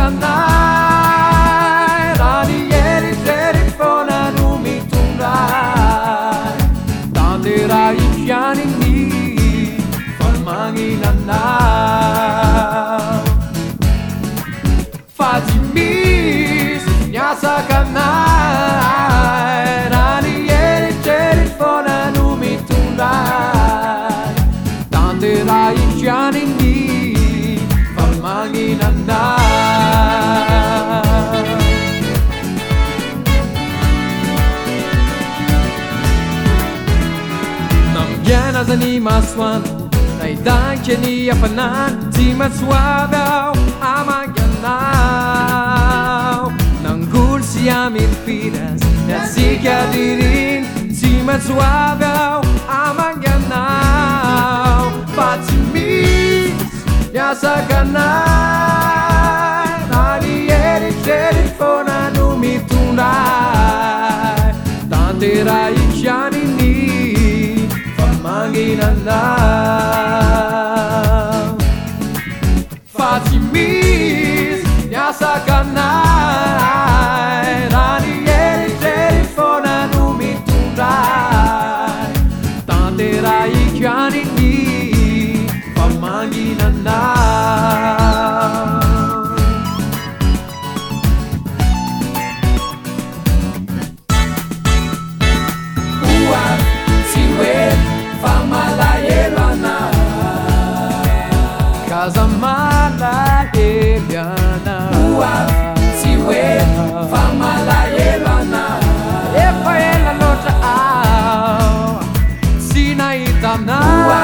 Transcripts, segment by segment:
nanay raha ny eritreritfoana no mitondray tanteraiko ihany ny famaninanao fa tsy misy niasakanay raha ny eritreritfoana no mitondray tanteraiko ihany ny nambiana zany masoandro naidanky ny hafanana tsy matsoavy aho amanganao nangoly sy amiripiras miatsika diriny tsy matsoavy aho amanganao fa tsy misy niasakanay raha ny eritreritfoana no mitondray tanteraiko ihany ny famaninanao fa tsy misy niasakanay raha ny eritreritfoana no mitondray tanteraiko ihany ny famaninanao ua tsy hoe famalahelo anao kaza malahelo anao ua tsy hoe famalahelo anao efa ela loatra aho tsy nahita anao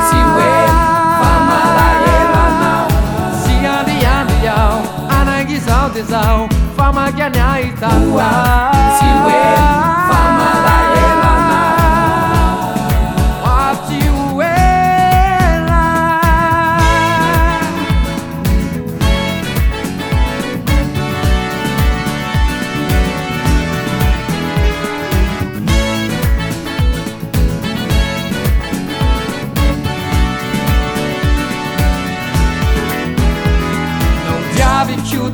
tsy hoe famalahelo anao sy andriandry aho anangizao de zao famakiany ahitana tsy hoe famalahelo anao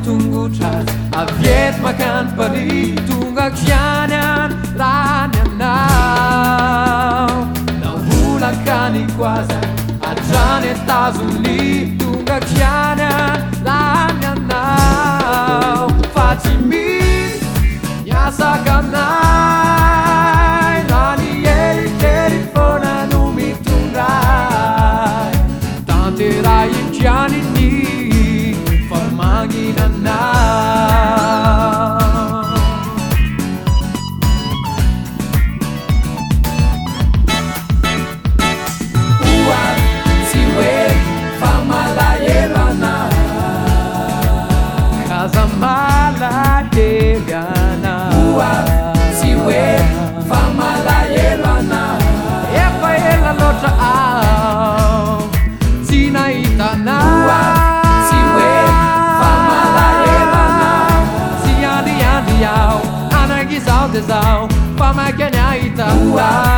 tungutras aviet makan pari tungak sianan ranyanau nahulakani kwaza atrany tazuli tungak sianan ranyanau fa tsy misy niasakanay raha ny eritreritfoana no mitondray tanteraiko ihany ny ua tsy hoe famalahelo anao kaza malahelo anao ua tsy hoe famalahelo anao efa ela loatra aho tsy nahita anao anangizao de zao famakiany ahitana